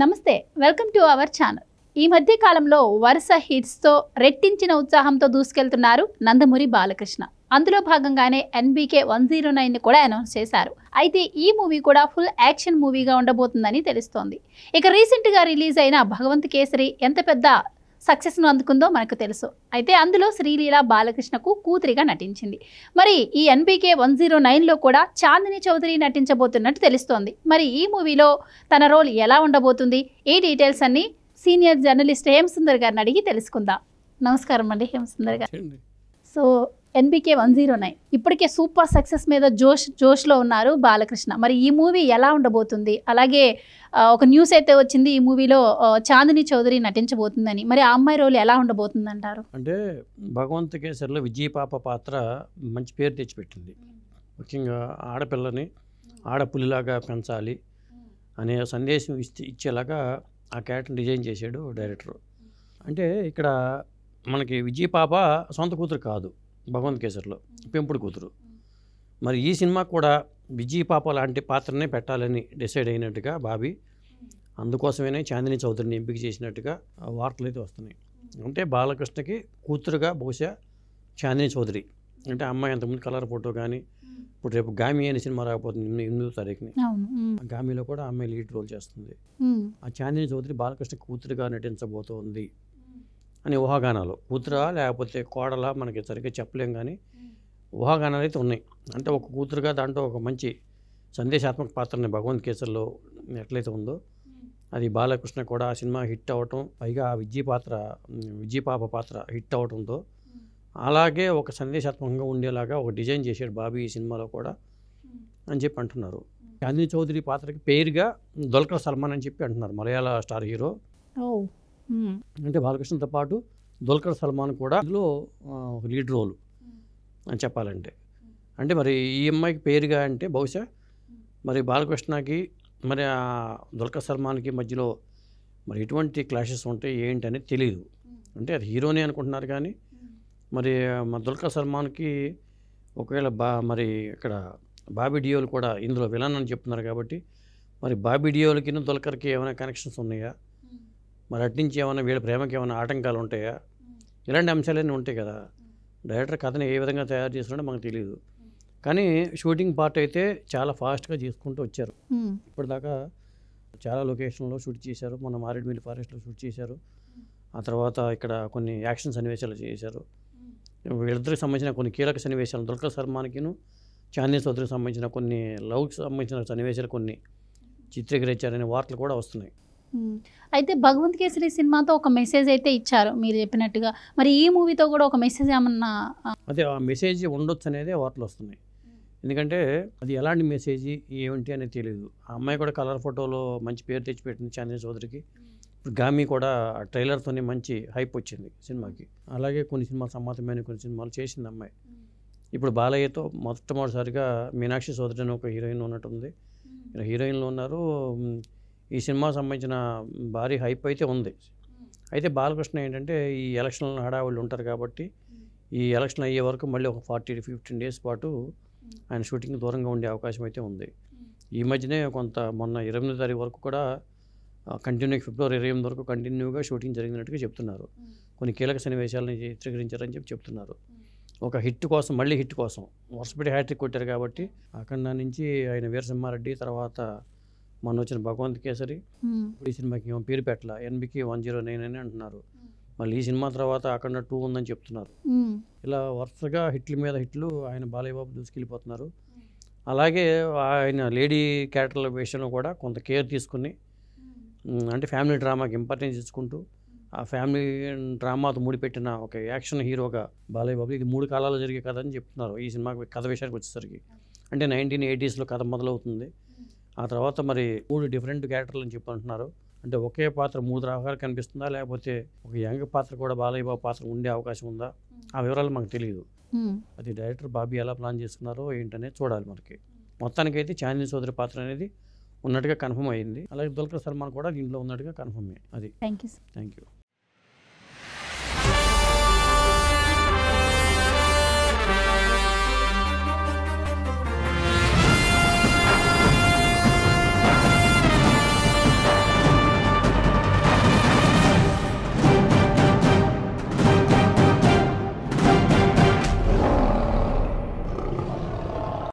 నమస్తే welcome to our channel. ఈ మధ్య కాలంలో వరుస హిట్స్తో రెట్టించిన ఉత్సాహంతో దూసుకెళ్తున్నారు నందమూరి బాలకృష్ణ. అందులో భాగంగానే ఎన్బీకే 109 కూడా అనౌన్స్ చేశారు. అయితే ఈ మూవీ కూడా ఫుల్ యాక్షన్ మూవీగా ఉండబోతుందని తెలుస్తోంది. ఇక రీసెంట్గా రిలీజ్ అయిన భగవంత్ కేసరి ఎంత పెద్ద సక్సెస్ను అందుకుందో మనకు తెలుసు. అయితే అందులో శ్రీలీల బాలకృష్ణకు కూతురిగా నటించింది. మరి ఈ ఎన్బీకే 109లో కూడా చాందిని చౌదరి నటించబోతున్నట్టు తెలుస్తోంది. మరి ఈ మూవీలో తన రోల్ ఎలా ఉండబోతుంది, ఈ డీటెయిల్స్ అన్ని సీనియర్ జర్నలిస్ట్ హేమసుందర్ గారిని అడిగి తెలుసుకుందాం. నమస్కారం అండి హేమసుందర్ గారు. సో ఎన్బీకే 109 ఇప్పటికే సూపర్ సక్సెస్ మీద జోష్లో ఉన్నారు బాలకృష్ణ. మరి ఈ మూవీ ఎలా ఉండబోతుంది? అలాగే ఒక న్యూస్ అయితే వచ్చింది, ఈ మూవీలో చాందిని చౌదరి నటించబోతుందని. మరి ఆ అమ్మాయి రోల్ ఎలా ఉండబోతుంది అంటారు? అంటే భగవంత్ కేసరిలో విజయ్ పాప పాత్ర మంచి పేరు తెచ్చిపెట్టింది. ముఖ్యంగా ఆడపిల్లని ఆడపులిలాగా పెంచాలి అనే సందేశం ఇచ్చేలాగా ఆ క్యారెక్టర్ డిజైన్ చేశాడు డైరెక్టర్. అంటే ఇక్కడ మనకి విజయ్ పాప సొంత కూతురు కాదు, భగవంత్ కేసరిలో పెంపుడు కూతురు. మరి ఈ సినిమా కూడా విజయ్ పాప లాంటి పాత్రనే పెట్టాలని డిసైడ్ అయినట్టుగా బాబీ, అందుకోసమే చాందిని చౌదరిని ఎంపిక చేసినట్టుగా వార్తలు అయితే వస్తున్నాయి. అంటే బాలకృష్ణకి కూతురుగా బహుశా చాందిని చౌదరి, అంటే అమ్మాయి అంతకుముందు కలర్ ఫోటో కానీ ఇప్పుడు రేపు గామి అనే సినిమా రాకపోతుంది 8వ తారీఖుని. గామిలో కూడా అమ్మాయి లీడ్ రోల్ చేస్తుంది. ఆ చాందిని చౌదరి బాలకృష్ణ కూతురుగా నటించబోతోంది అని ఊహాగానాలు. కూతురా లేకపోతే కోడలా మనకి సరిగ్గా చెప్పలేం, కానీ ఊహాగానాలు అయితే ఉన్నాయి. అంటే ఒక కూతురుగా దాంట్లో ఒక మంచి సందేశాత్మక పాత్రని భగవంత్ కేసరిలో ఎట్లయితే ఉందో అది బాలకృష్ణ కూడా ఆ సినిమా హిట్ అవ్వటం, పైగా విజయ్ పాప పాత్ర హిట్ అవ్వటంతో అలాగే ఒక సందేశాత్మకంగా ఉండేలాగా ఒక డిజైన్ చేశాడు బాబీ ఈ సినిమాలో కూడా అని చెప్పి అంటున్నారు. చాందిని చౌదరి పాత్రకి పేరుగా దుల్కర్ సల్మాన్ అని చెప్పి అంటున్నారు, మలయాళ స్టార్ హీరో. అంటే బాలకృష్ణతో పాటు దుల్కర్ సల్మాన్ కూడా ఇందులో ఒక లీడ్ రోల్ అని చెప్పాలంటే. అంటే మరి ఈ అమ్మాయికి పేరుగా అంటే బహుశా మరి బాలకృష్ణకి మరి ఆ దుల్కర్ సల్మాన్కి మధ్యలో మరి ఎటువంటి క్లాషెస్ ఉంటాయి ఏంటి అనేది తెలియదు. అంటే అది హీరోనే అనుకుంటున్నారు, కానీ మరి మా దుల్కర్ సల్మాన్కి ఒకవేళ మరి ఇక్కడ బాబీ డియోల్ కూడా ఇందులో విలన్ అని చెప్తున్నారు కాబట్టి మరి బాబీ డియోల్కి దుల్కర్కి ఏమైనా కనెక్షన్స్ ఉన్నాయా, మరి అట్నుంచి ఏమైనా వీళ్ళ ప్రేమకి ఏమైనా ఆటంకాలు ఉంటాయా, ఇలాంటి అంశాలన్నీ ఉంటాయి కదా. డైరెక్టర్ కథని ఏ విధంగా తయారు చేస్తున్నాడో మనకు తెలియదు. కానీ షూటింగ్ పార్ట్ అయితే చాలా ఫాస్ట్గా చేసుకుంటూ వచ్చారు. ఇప్పటిదాకా చాలా లొకేషన్లో షూట్ చేశారు. మన మారేడుమిల్లి ఫారెస్ట్లో షూట్ చేశారు. ఆ తర్వాత ఇక్కడ కొన్ని యాక్షన్ సన్నివేశాలు చేశారు. వీళ్ళిద్దరికి సంబంధించిన కొన్ని కీలక సన్నివేశాలు, దుల్కర్ సల్మాన్కిను చాందిని చౌదరికి సంబంధించిన కొన్ని లవ్కి సంబంధించిన సన్నివేశాలు కొన్ని చిత్రీకరించారనే వార్తలు కూడా వస్తున్నాయి. అయితే భగవంత్ కేసరి సినిమాతో ఒక మెసేజ్ అయితే ఇచ్చారు మీరు చెప్పినట్టుగా. మరి ఈ మూవీతో కూడా ఒక మెసేజ్ ఏమన్నా? అదే ఆ మెసేజ్ ఉండొచ్చు అనేది వార్తలు వస్తున్నాయి. ఎందుకంటే అది ఎలాంటి మెసేజ్ ఏమిటి అనేది తెలియదు. ఆ అమ్మాయి కూడా కలర్ ఫోటోలో మంచి పేరు తెచ్చిపెట్టింది చాందిని చౌదరికి. ఇప్పుడు గామి కూడా ట్రైలర్తోనే మంచి హైప్ వచ్చింది సినిమాకి. అలాగే కొన్ని సినిమాలు సమ్మతమైన కొన్ని సినిమాలు చేసింది అమ్మాయి. ఇప్పుడు బాలయ్యతో మొట్టమొదటిసారిగా మీనాక్షి చౌదరి అని ఒక హీరోయిన్ ఉన్నట్టుంది, హీరోయిన్లు ఉన్నారు. ఈ సినిమాకు సంబంధించిన భారీ హైప్ అయితే ఉంది. అయితే బాలకృష్ణ ఏంటంటే ఈ ఎలక్షన్లు హడావుళ్ళు ఉంటారు కాబట్టి ఈ ఎలక్షన్ అయ్యే వరకు మళ్ళీ ఒక 40-15 డేస్ పాటు ఆయన షూటింగ్ దూరంగా ఉండే అవకాశం అయితే ఉంది. ఈ మధ్యనే మొన్న 28వ తారీఖు వరకు కూడా కంటిన్యూగా ఫిబ్రవరి 28 వరకు కంటిన్యూగా షూటింగ్ జరిగినట్టుగా చెప్తున్నారు. కొన్ని కీలక సన్నివేశాలను చిత్రీకరించారని చెప్తున్నారు. ఒక హిట్ కోసం, మళ్ళీ హిట్ కోసం వరుసపెట్టి హ్యాట్రిక్ కొట్టారు కాబట్టి అఖండ నుంచి ఆయన వీరసింహారెడ్డి, తర్వాత మొన్న వచ్చిన భగవంత్ కేసరి, ఈ సినిమాకి ఏమో పేరు పెట్టాల ఎన్బీకే 109 అని అంటున్నారు. మళ్ళీ ఈ సినిమా తర్వాత అఖండ 2 ఉందని చెప్తున్నారు. ఇలా వరుసగా హిట్ల మీద హిట్లు ఆయన బాలయ్య బాబు దూసుకెళ్ళిపోతున్నారు. అలాగే ఆయన లేడీ క్యారెక్టర్ల విషయంలో కూడా కొంత కేర్ తీసుకుని, అంటే ఫ్యామిలీ డ్రామాకి ఇంపార్టెన్స్ ఇచ్చుకుంటూ ఆ ఫ్యామిలీ డ్రామాతో ముడిపెట్టిన ఒక యాక్షన్ హీరోగా బాలయ్య బాబు. ఇది 3 కాలాల్లో జరిగే కథ అని చెప్తున్నారు. ఈ సినిమా కథ విషయానికి వచ్చేసరికి అంటే 1980sలో కథ మొదలవుతుంది. ఆ తర్వాత మరి 3 డిఫరెంట్ క్యారెక్టర్లు అని చెప్పి అంటున్నారు. అంటే ఒకే పాత్ర 3 రకాలు కనిపిస్తుందా, లేకపోతే ఒక యంగ్ పాత్ర కూడా బాలయ్య బాబు పాత్ర ఉండే అవకాశం ఉందా, ఆ వివరాలు మనకు తెలియదు. అది డైరెక్టర్ బాబీ ఎలా ప్లాన్ చేసుకున్నారో ఏంటనేది చూడాలి మనకి. మొత్తానికైతే చాందిని చౌదరి పాత్ర అనేది ఉన్నట్టుగా కన్ఫర్మ్ అయ్యింది. అలాగే దుల్కర్ సల్మాన్ కూడా దీంట్లో ఉన్నట్టుగా కన్ఫర్మే. అది. Thank you.